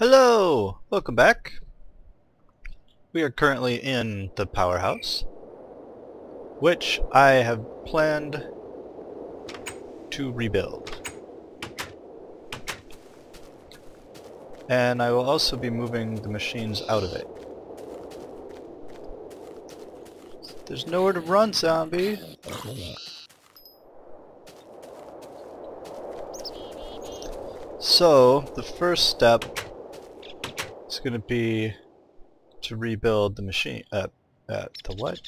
Hello! Welcome back. We are currently in the powerhouse, which I have planned to rebuild. And I will also be moving the machines out of it. There's nowhere to run, zombie! So, the first step is going to be to rebuild the machine. The what?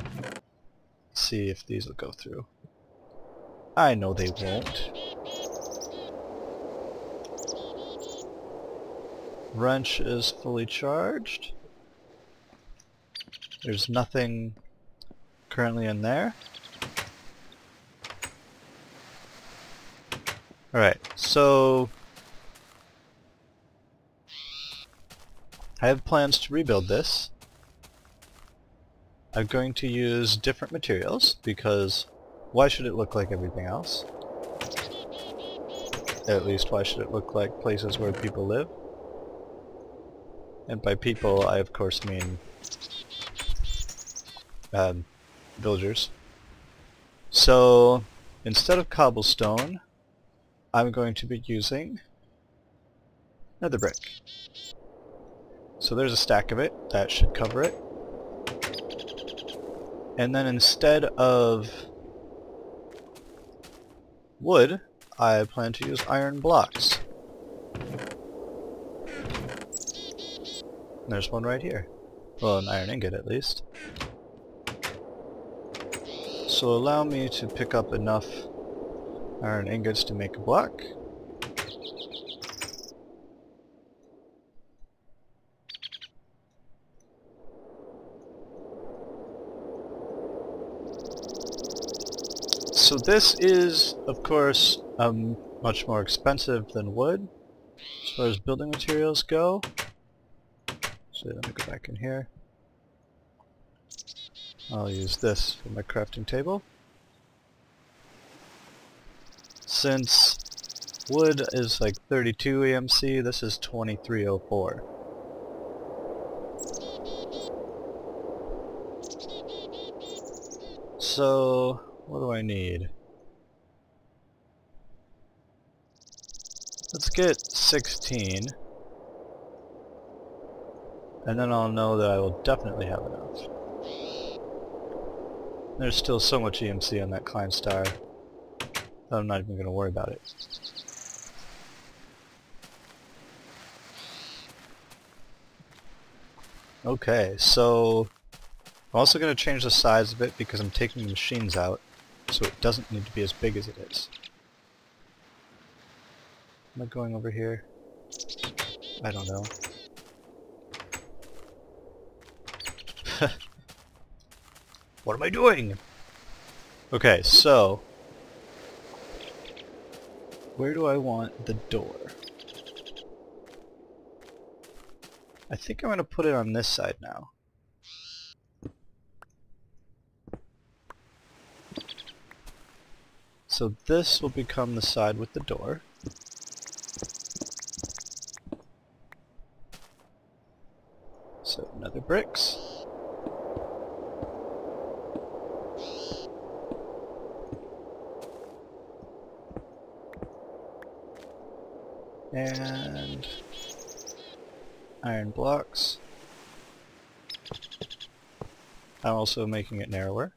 Let's see if these will go through. I know they won't. Wrench is fully charged. There's nothing currently in there. Alright, so I have plans to rebuild this. I'm going to use different materials because why should it look like everything else? At least why should it look like places where people live? And by people I of course mean villagers. So instead of cobblestone I'm going to be using nether brick. So there's a stack of it. That should cover it. And then instead of wood, I plan to use iron blocks. There's one right here. Well, an iron ingot at least. So allow me to pick up enough iron ingots to make a block. So this is, of course, much more expensive than wood as far as building materials go. So let me go back in here. I'll use this for my crafting table. Since wood is like 32 EMC, this is 2304. So, what do I need? Let's get 16. And then I'll know that I will definitely have enough. There's still so much EMC on that climb star that I'm not even going to worry about it. Okay, so I'm also going to change the size of it because I'm taking the machines out, so it doesn't need to be as big as it is. Am I going over here? I don't know. What am I doing? Okay, so where do I want the door? I think I'm going to put it on this side now. So this will become the side with the door. So nether bricks. And iron blocks. I'm also making it narrower.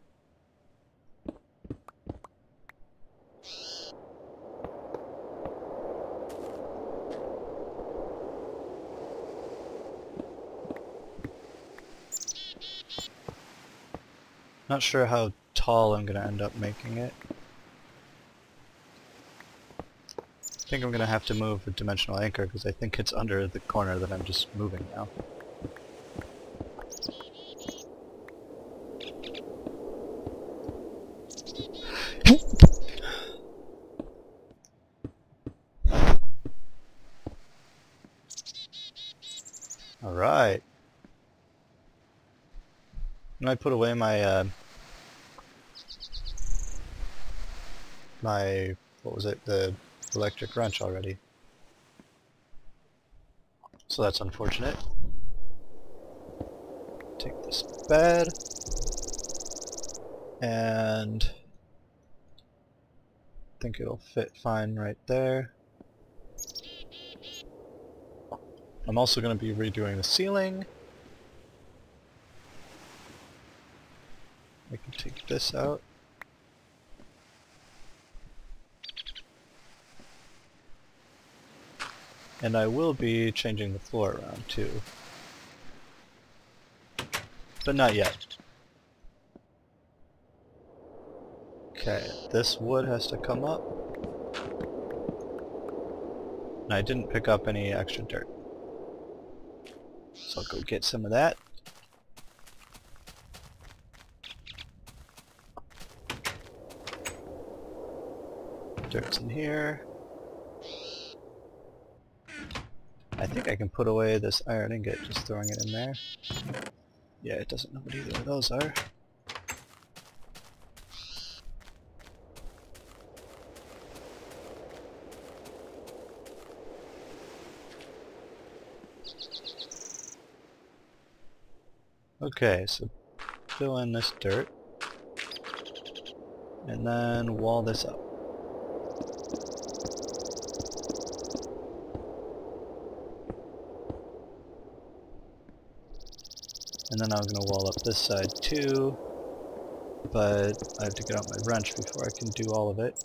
Not sure how tall I'm going to end up making it. I think I'm going to have to move the dimensional anchor because I think it's under the corner that I'm just moving now. Alright. And I put away my what was it, the electric wrench already. So that's unfortunate. Take this bed. And I think it'll fit fine right there. I'm also going to be redoing the ceiling. I can take this out. And I will be changing the floor around too. But not yet. Okay, this wood has to come up. And I didn't pick up any extra dirt. So I'll go get some of that. Dirt's in here. I think I can put away this iron ingot just throwing it in there. Yeah, it doesn't know what either of those are. Okay, so fill in this dirt. And then wall this up. And then I'm going to wall up this side too, but I have to get out my wrench before I can do all of it.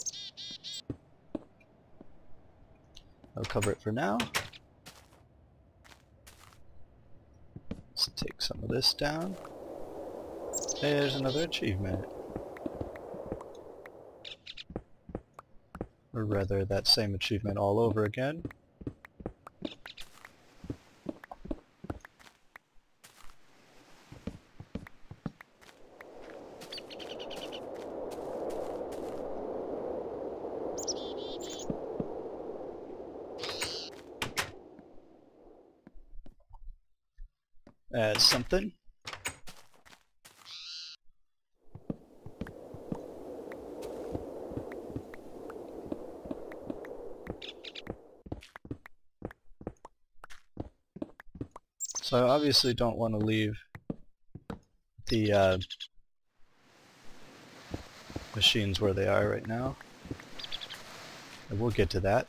I'll cover it for now. Let's take some of this down. There's another achievement. Or rather, that same achievement all over again. Add something. So I obviously don't want to leave the machines where they are right now. And we'll get to that.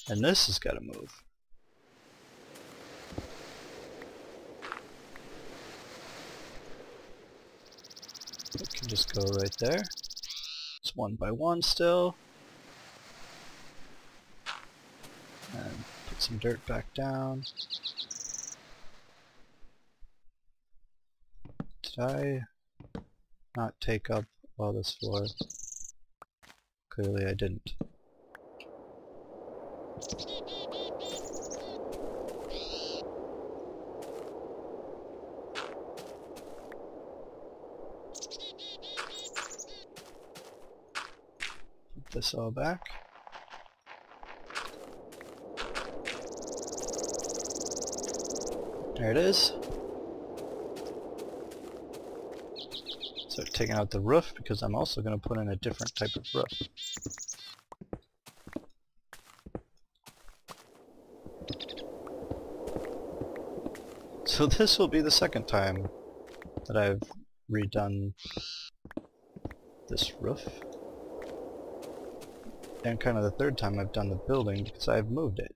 And this has got to move. It can just go right there. It's 1 by 1 still. And put some dirt back down. Did I not take up all this floor? Clearly I didn't. Put this all back. There it is. So taking out the roof because I'm also going to put in a different type of roof. So this will be the second time that I've redone this roof. And kind of the third time I've done the building because I've moved it.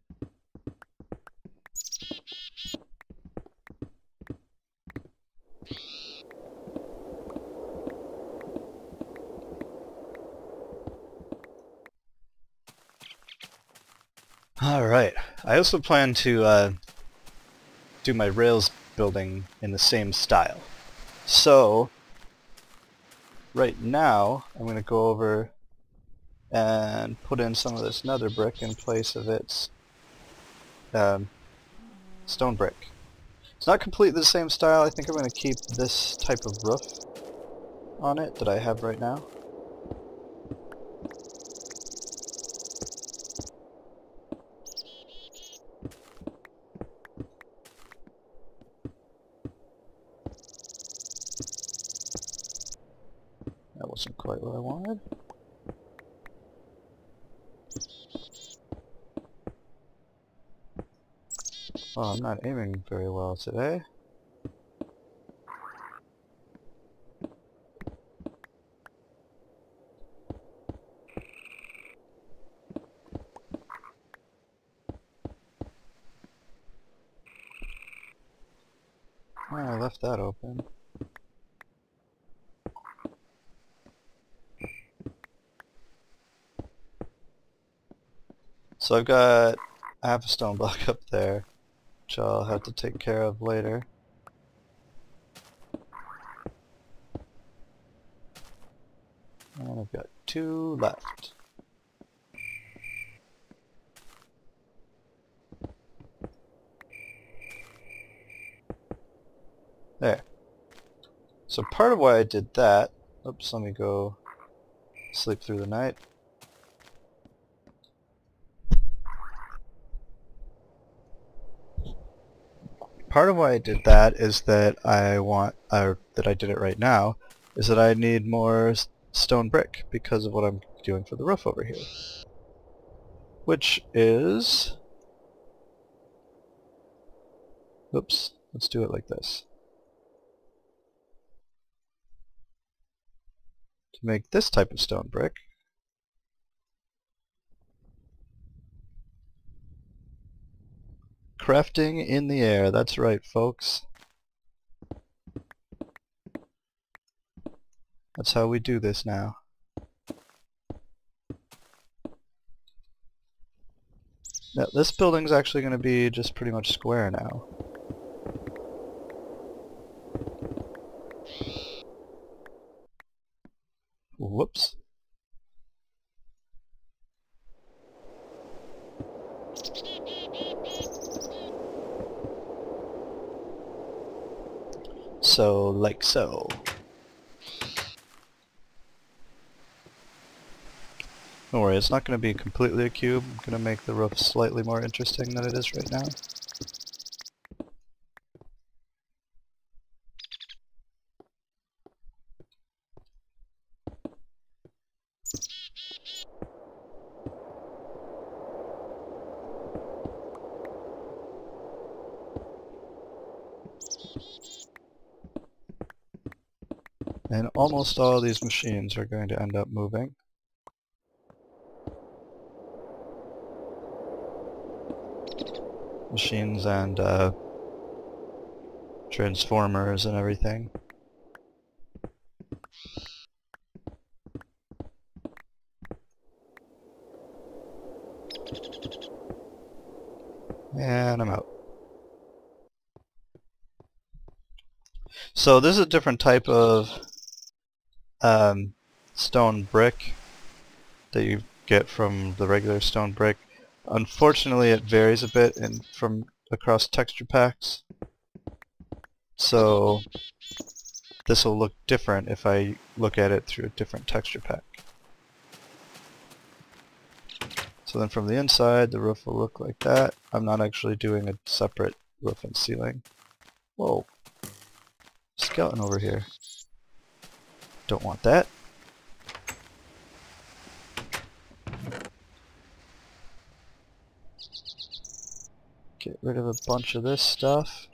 Alright, I also plan to do my rails building in the same style. So, right now, I'm going to go over and put in some of this nether brick in place of its stone brick. It's not completely the same style. I think I'm going to keep this type of roof on it that I have right now. That wasn't quite what I wanted. Oh, I'm not aiming very well today. Oh, I left that open. So I've got half a stone block up there, which I'll have to take care of later. And I've got 2 left. There. So part of why I did that, oops, let me go sleep through the night. Part of why I did that is that that I did it right now, is that I need more stone brick because of what I'm doing for the roof over here. Which is, oops, let's do it like this. To make this type of stone brick, crafting in the air, that's right folks. That's how we do this now. Now this building's actually going to be just pretty much square now. Whoops. So, like so. Don't worry, it's not going to be completely a cube. I'm going to make the roof slightly more interesting than it is right now. And almost all of these machines are going to end up moving. Machines and transformers and everything. And I'm out. So this is a different type of stone brick that you get from the regular stone brick. Unfortunately, it varies a bit from across texture packs. So this will look different if I look at it through a different texture pack. So then from the inside, the roof will look like that. I'm not actually doing a separate roof and ceiling. Whoa. Skeleton over here. Don't want that. Get rid of a bunch of this stuff.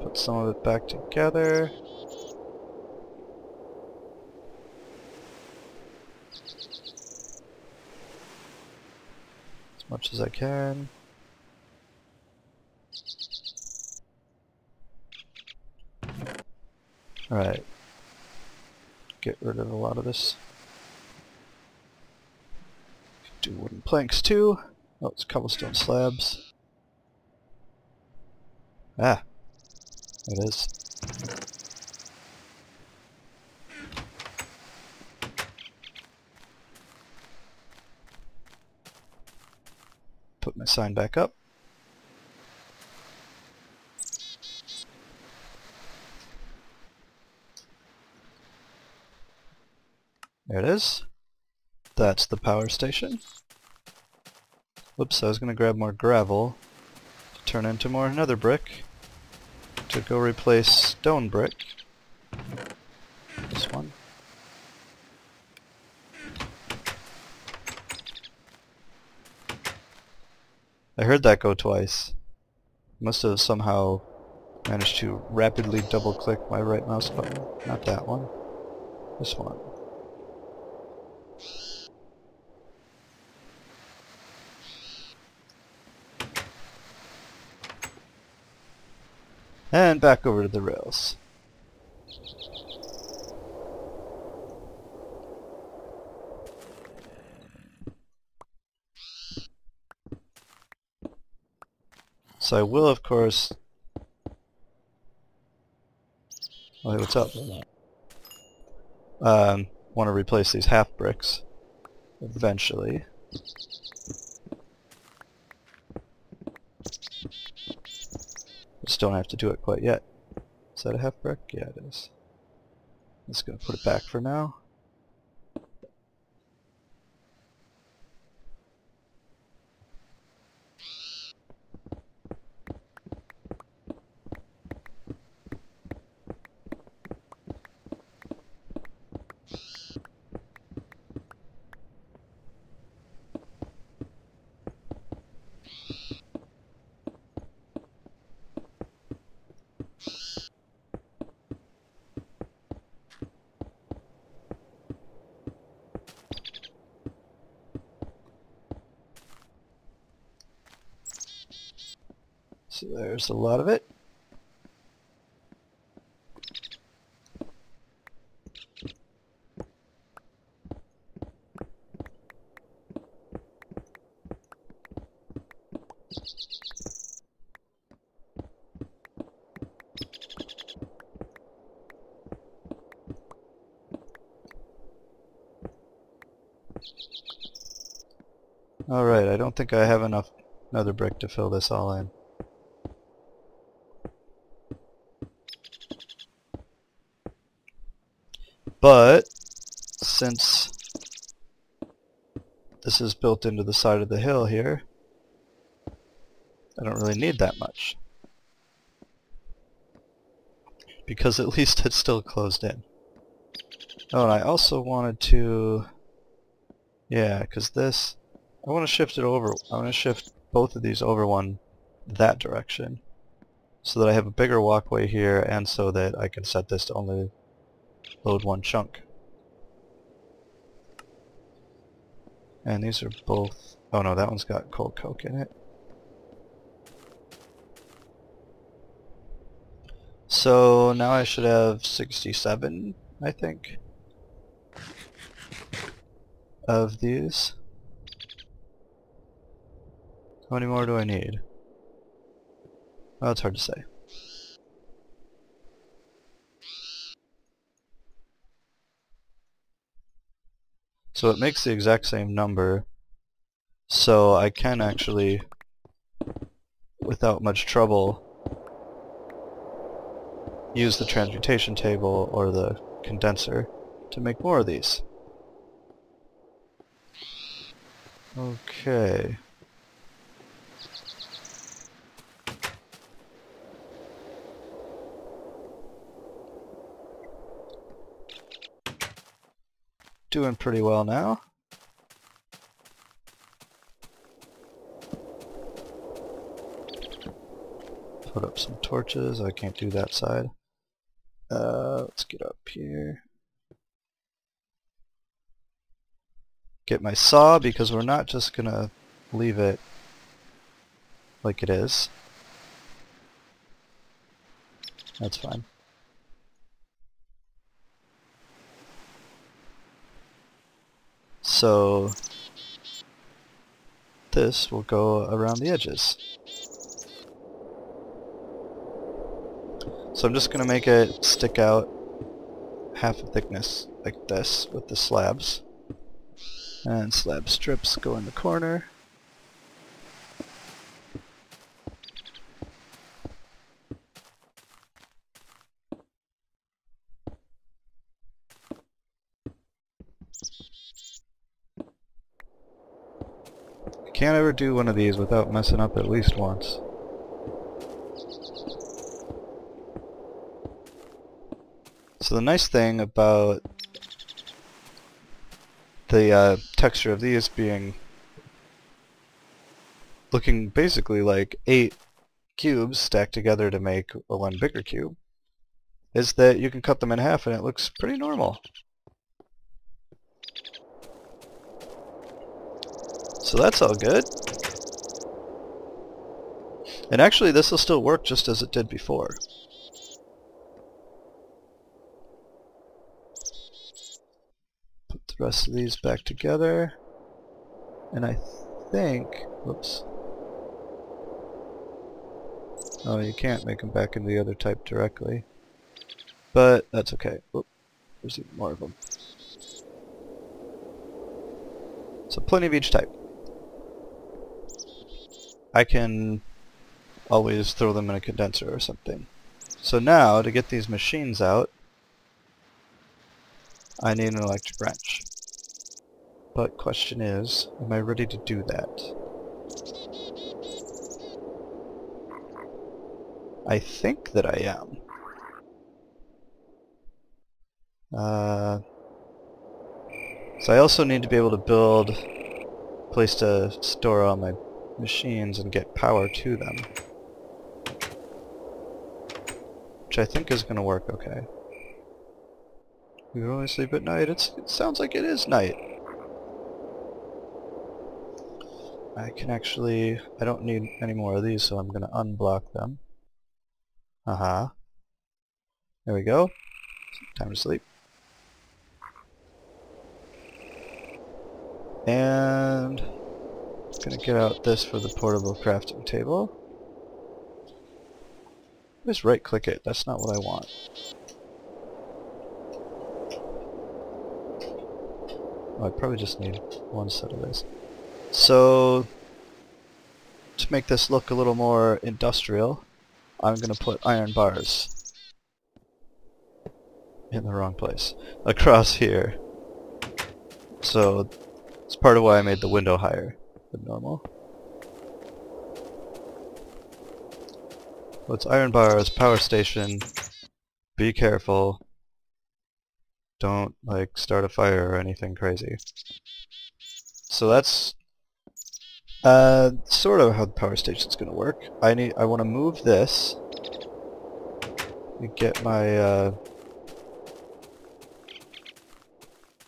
Put some of it back together. As much as I can. Alright. Get rid of a lot of this. Do wooden planks too. Oh, it's cobblestone slabs. Ah. There it is. Put my sign back up. There it is. That's the power station. Whoops, I was going to grab more gravel to turn into more nether brick to go replace stone brick. This one. I heard that go twice. Must have somehow managed to rapidly double-click my right mouse button. Not that one. This one. And back over to the rails. So I will, of course... Oh, hey, what's up? Want to replace these half bricks eventually. Just don't have to do it quite yet. Is that a half brick? Yeah, it is. I'm just going to put it back for now. So there's a lot of it. Alright, I don't think I have enough nether brick to fill this all in. But since this is built into the side of the hill here, I don't really need that much. Because at least it's still closed in. Oh, and I also wanted to... Yeah, because this... I want to shift it over. I want to shift both of these over one that direction. So that I have a bigger walkway here, and so that I can set this to only load one chunk. And these are both... Oh no, that one's got cold coke in it. So now I should have 67, I think, of these. How many more do I need? Oh, it's hard to say. So it makes the exact same number, so I can actually, without much trouble, use the transmutation table or the condenser to make more of these. Okay. Doing pretty well now. Put up some torches. I can't do that side. Let's get up here. Get my saw, because we're not just gonna leave it like it is. That's fine. So this will go around the edges. So I'm just going to make it stick out half a thickness like this with the slabs. And slab strips go in the corner. Can't ever do one of these without messing up at least once. So the nice thing about the texture of these being looking basically like 8 cubes stacked together to make a one bigger cube, is that you can cut them in half and it looks pretty normal. So that's all good. And actually this will still work just as it did before. Put the rest of these back together. And I think, whoops. Oh, you can't make them back into the other type directly. But that's okay. Oop, there's even more of them. So plenty of each type. I can always throw them in a condenser or something. So now, to get these machines out, I need an electric wrench. But question is, am I ready to do that? I think that I am. So I also need to be able to build a place to store all my machines and get power to them. Which I think is going to work okay. We would only sleep at night. It sounds like it is night. I can actually... I don't need any more of these, so I'm going to unblock them. Aha. There we go. Time to sleep. And I'm going to get out this for the portable crafting table. Just right click it. That's not what I want. Oh, I probably just need one set of this. So, to make this look a little more industrial, I'm going to put iron bars in the wrong place. Across here. So, it's part of why I made the window higher than normal. Well, it's iron bars, power station. Be careful. Don't, like, start a fire or anything crazy. So that's sort of how the power station's gonna work. I want to move this and get my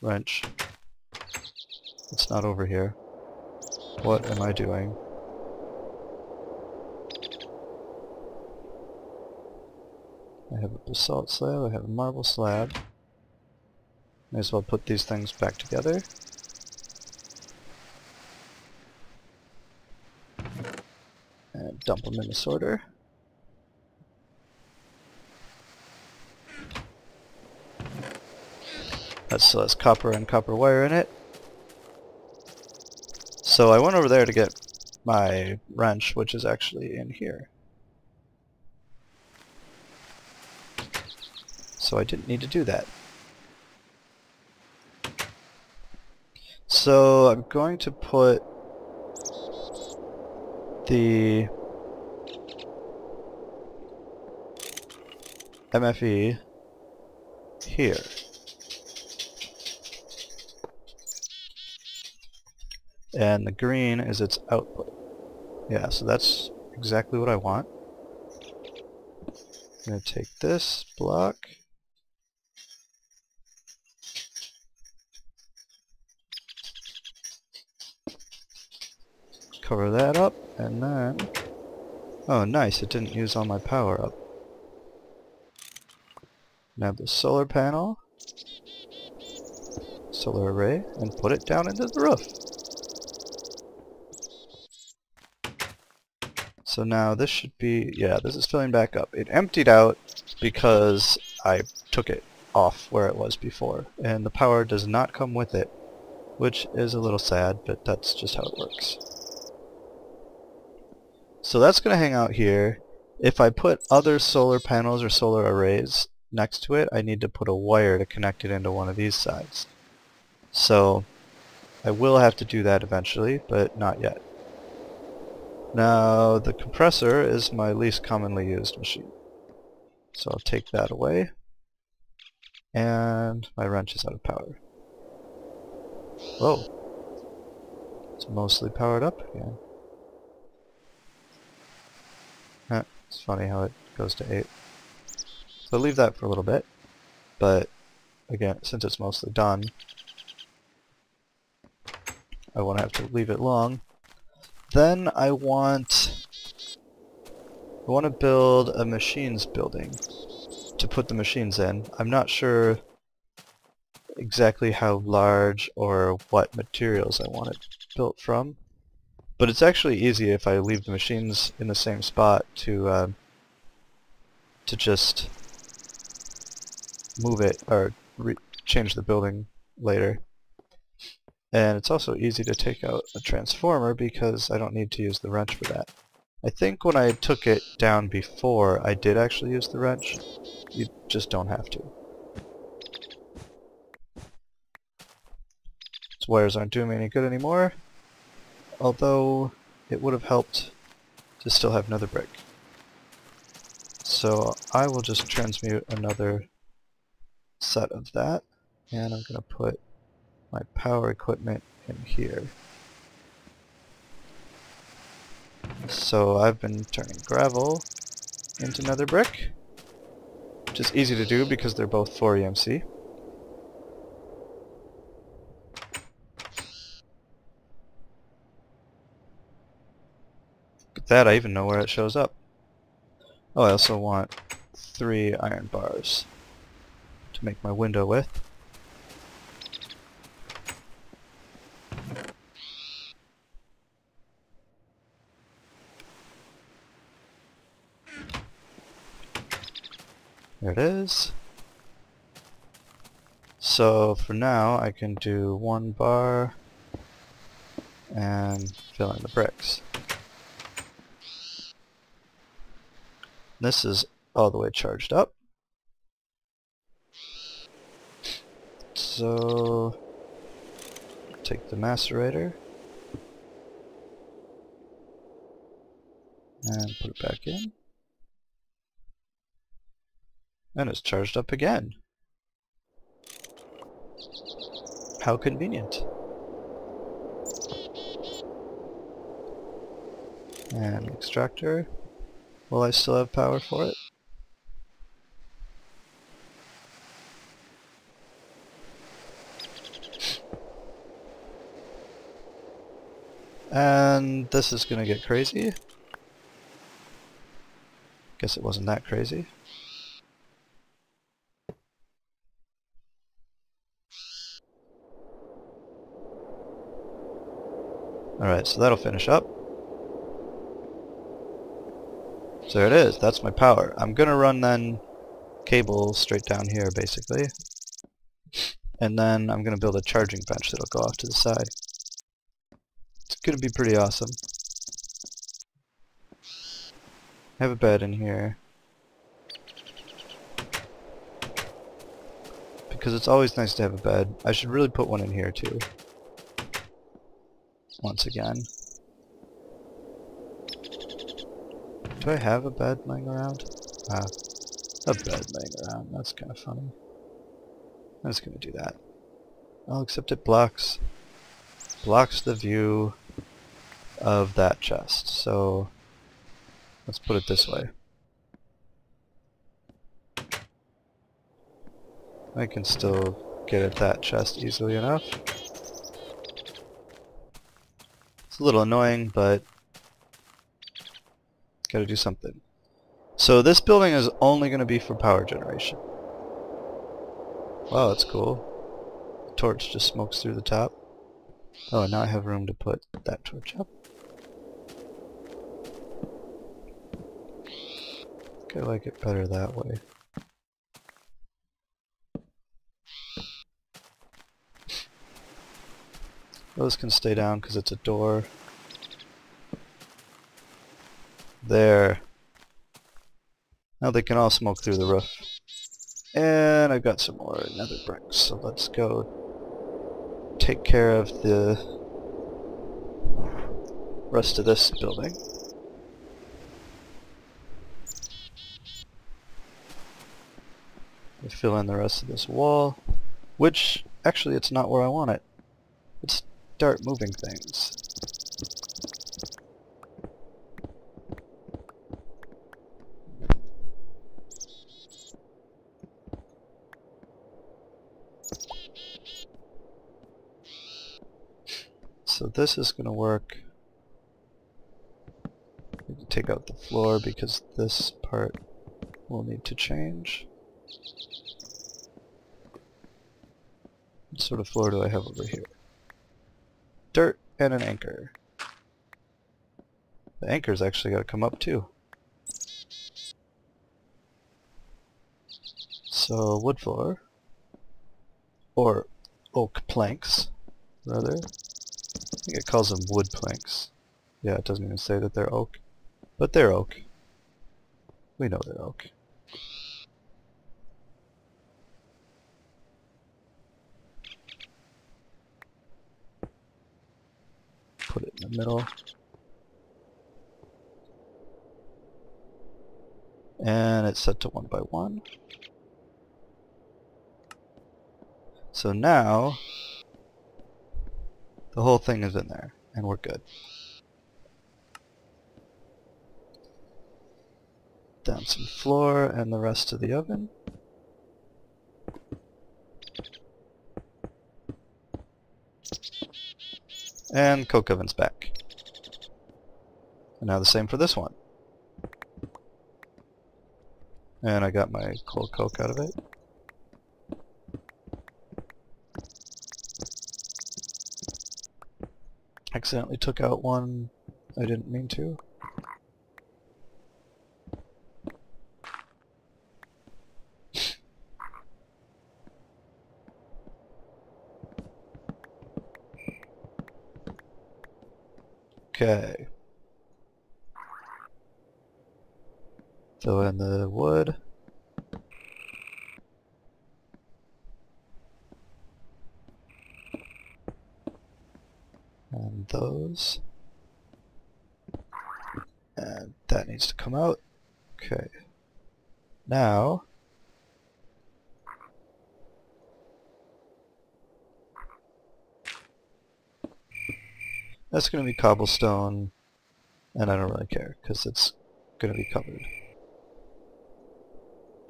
wrench. It's not over here. What am I doing? I have a basalt slab, I have a marble slab. May as well put these things back together. And dump them in the sorter. That still has copper and copper wire in it. So I went over there to get my wrench, which is actually in here. So I didn't need to do that. So I'm going to put the MFE here. And the green is its output. Yeah, so that's exactly what I want. I'm going to take this block, cover that up, and then... Oh, nice, it didn't use all my power up. Now the solar panel, solar array, and put it down into the roof. So now this should be, yeah, this is filling back up. It emptied out because I took it off where it was before, and the power does not come with it, which is a little sad, but that's just how it works. So that's going to hang out here. If I put other solar panels or solar arrays next to it, I need to put a wire to connect it into one of these sides. So I will have to do that eventually, but not yet. Now the compressor is my least commonly used machine. So I'll take that away. And my wrench is out of power. Whoa. It's mostly powered up again. It's funny how it goes to 8. So I'll leave that for a little bit, but again, since it's mostly done, I won't have to leave it long. Then I want to build a machines building to put the machines in. I'm not sure exactly how large or what materials I want it built from, but it's actually easy if I leave the machines in the same spot to just move it or change the building later. And it's also easy to take out a transformer because I don't need to use the wrench for that. I think when I took it down before, I did actually use the wrench. You just don't have to. These wires aren't doing me any good anymore, although it would have helped to still have nether brick. So I will just transmute another set of that, and I'm going to put my power equipment in here. So I've been turning gravel into nether brick, which is easy to do because they're both 4 EMC. With that, I even know where it shows up. Oh, I also want 3 iron bars to make my window with. There it is. So for now I can do 1 bar and fill in the bricks. This is all the way charged up. So take the macerator and put it back in. And it's charged up again. How convenient. And extractor. Will I still have power for it? And this is gonna get crazy. Guess it wasn't that crazy. Alright, so that'll finish up. So there it is, that's my power. I'm gonna run then cable straight down here basically. And then I'm gonna build a charging bench that'll go off to the side. It's gonna be pretty awesome. I have a bed in here. Because it's always nice to have a bed. I should really put one in here too. Once again. Do I have a bed laying around? Ah, a bed laying around. That's kind of funny. I'm just gonna do that. Oh, except it blocks the view of that chest. So let's put it this way. I can still get at that chest easily enough. It's a little annoying, but gotta do something. So this building is only going to be for power generation. Wow, that's cool. The torch just smokes through the top. Oh, and now I have room to put that torch up. I think I like it better that way. Those can stay down because it's a door. There. Now they can all smoke through the roof. And I've got some more nether bricks, so let's go take care of the rest of this building. We fill in the rest of this wall, which actually it's not where I want it. Let's start moving things. So this is going to work. Need to take out the floor because this part will need to change. What sort of floor do I have over here? Dirt and an anchor. The anchor's actually got to come up too. So wood floor, or oak planks, rather. I think it calls them wood planks. Yeah, it doesn't even say that they're oak, but they're oak. We know they're oak. Put it in the middle. And it's set to 1 by 1. So now the whole thing is in there, and we're good. Down some floor and the rest of the oven. And coke oven's back. And now the same for this one. And I got my cold coke out of it. Accidentally took out one I didn't mean to. Okay. Throw in the wood. And those. And that needs to come out. Okay. Now, that's going to be cobblestone, and I don't really care, because it's going to be covered.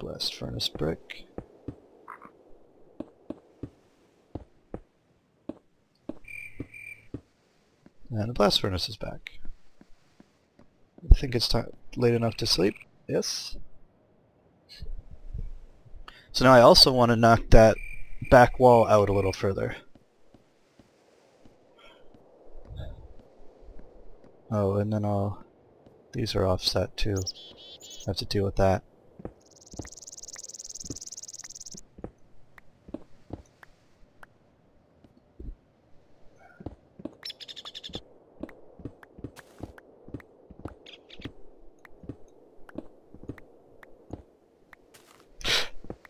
Blast furnace brick. And the blast furnace is back. I think it's late enough to sleep. Yes. So now I also want to knock that back wall out a little further. Oh, and then these are offset too. I have to deal with that.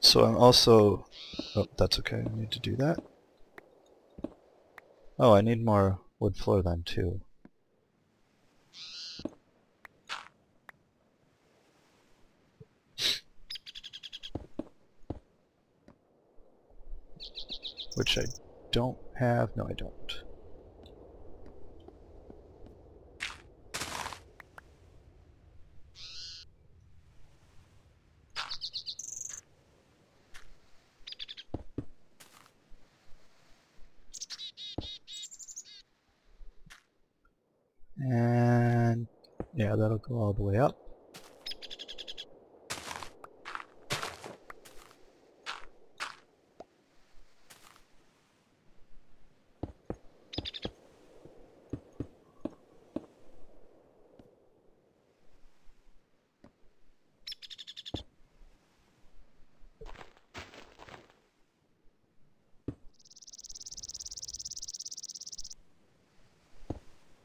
So I'm also... Oh, that's okay. I need to do that. Oh, I need more wood floor then too. Which I don't have. No, I don't. And yeah, that'll go all the way up.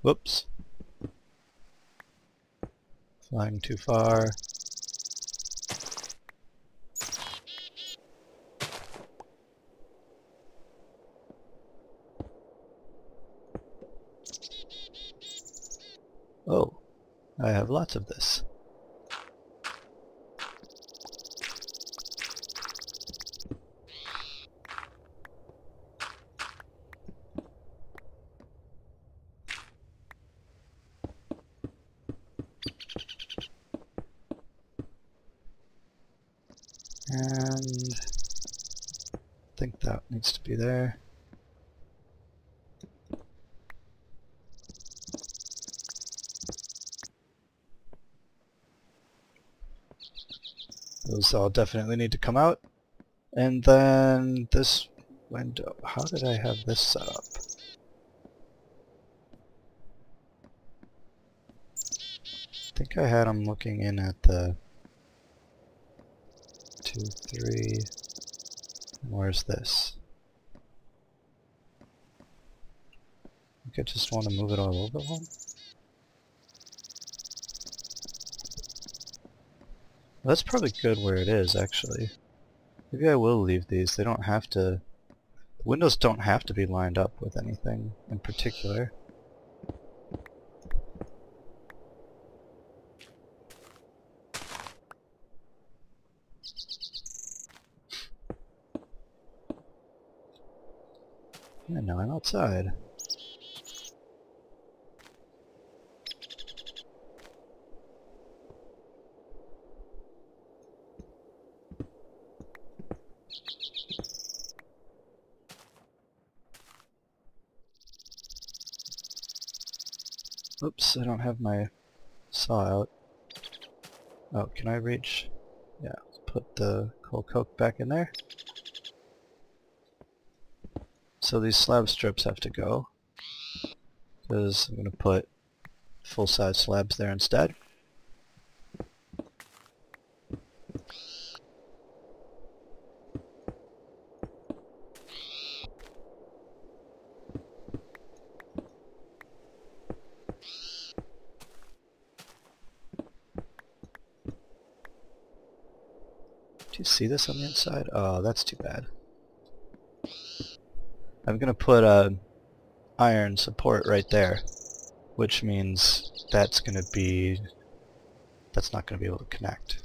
Whoops. Flying too far. Oh, I have lots of this. And I think that needs to be there. Those all definitely need to come out. And then this window. How did I have this set up? I think I had them looking in at the 2, 3. Where's this? I think I just want to move it all over one. That's probably good where it is, actually. Maybe I will leave these. They don't have to... The windows don't have to be lined up with anything in particular. And now I'm outside. Oops, I don't have my saw out. Oh, can I reach? Yeah, let's put the coal coke back in there. So these slab strips have to go, because I'm going to put full-size slabs there instead. Do you see this on the inside? Oh, that's too bad. I'm going to put a iron support right there, which means that's not going to be able to connect.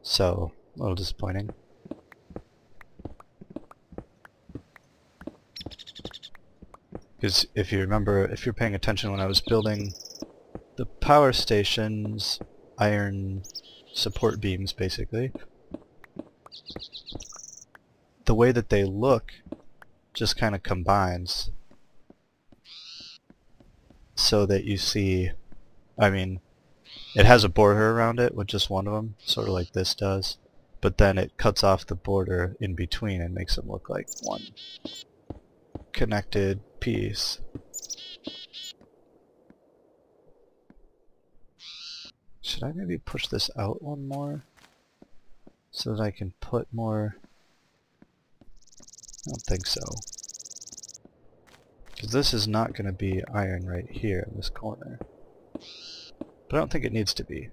So, a little disappointing. Because if you remember, if you're paying attention when I was building the power station's iron support beams, basically, the way that they look just kind of combines so that you see, I mean, it has a border around it with just one of them, sort of like this does, but then it cuts off the border in between and makes them look like one connected piece. Should I maybe push this out one more so that I can put more? I don't think so. Because this is not going to be iron right here in this corner. But I don't think it needs to be.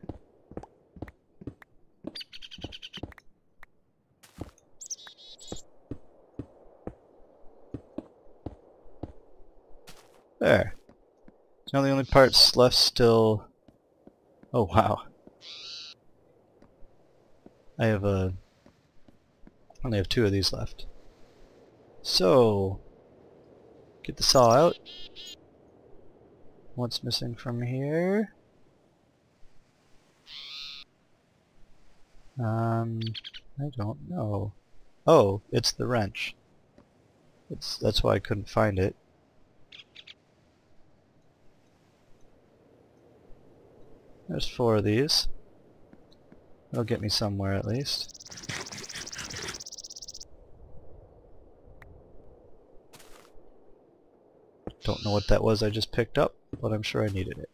There. Now the only parts left still... Oh wow. I only have 2 of these left. So, get the saw out. What's missing from here? I don't know. Oh, it's the wrench. That's why I couldn't find it. There's 4 of these. They'll get me somewhere at least. Don't know what that was I just picked up, but I'm sure I needed it.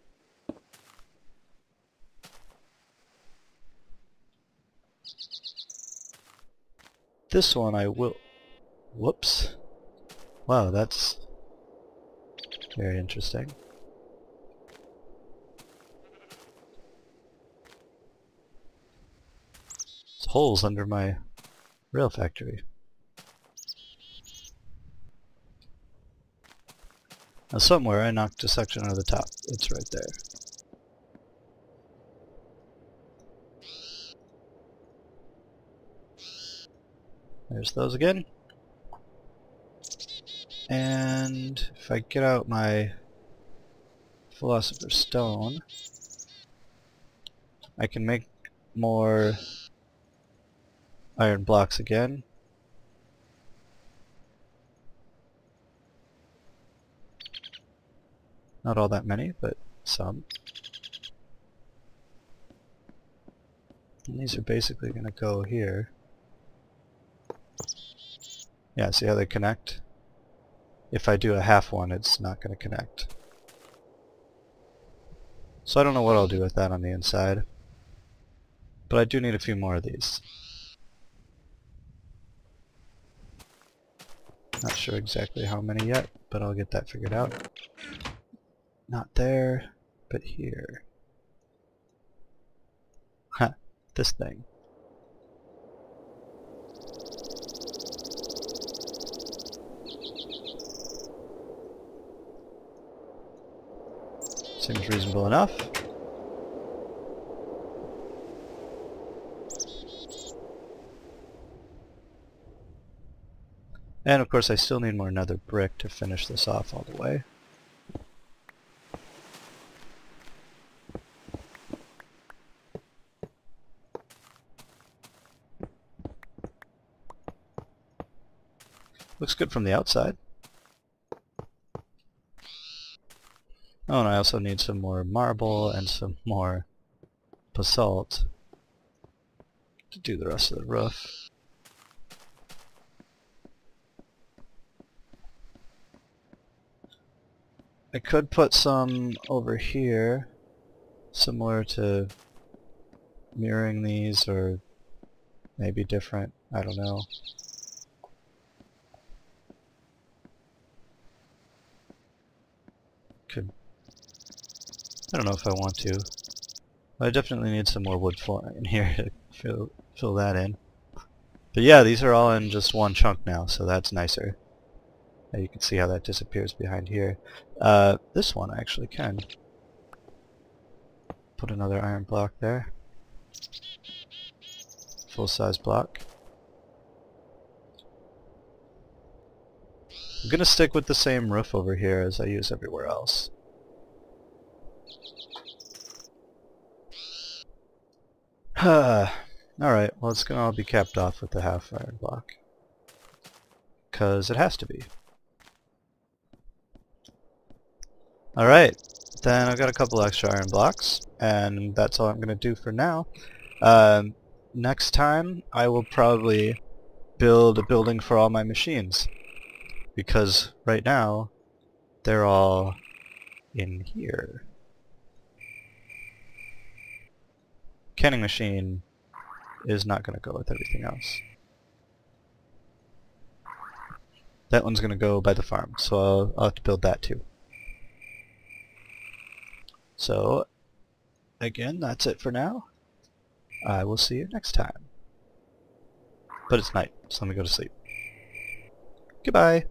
This one I will... Whoops. Wow, that's very interesting. There's holes under my rail factory. Now somewhere I knocked a section out of the top. It's right there. There's those again. And if I get out my Philosopher's Stone, I can make more iron blocks again. Not all that many, but some. And these are basically going to go here. Yeah, see how they connect? If I do a half one, it's not going to connect. So I don't know what I'll do with that on the inside. But I do need a few more of these. Not sure exactly how many yet, but I'll get that figured out. Not there, but here. Ha, this thing. Seems reasonable enough. And of course I still need more nether brick to finish this off all the way. Looks good from the outside. Oh, and I also need some more marble and some more basalt to do the rest of the roof. I could put some over here, similar to mirroring these, or maybe different, I don't know. I don't know if I want to. But I definitely need some more wood flooring in here to fill that in. But yeah, these are all in just one chunk now, so that's nicer. You can see how that disappears behind here. This one I actually can. Put another iron block there. Full-size block. I'm gonna stick with the same roof over here as I use everywhere else. Alright, well it's gonna all be capped off with the half iron block. 'Cause it has to be. Alright, then I've got a couple extra iron blocks, and that's all I'm gonna do for now. Next time I will probably build a building for all my machines. Because right now they're all in here. Canning machine is not going to go with everything else. That one's going to go by the farm, so I'll have to build that too. So, again, that's it for now. I will see you next time. But it's night, so let me go to sleep. Goodbye!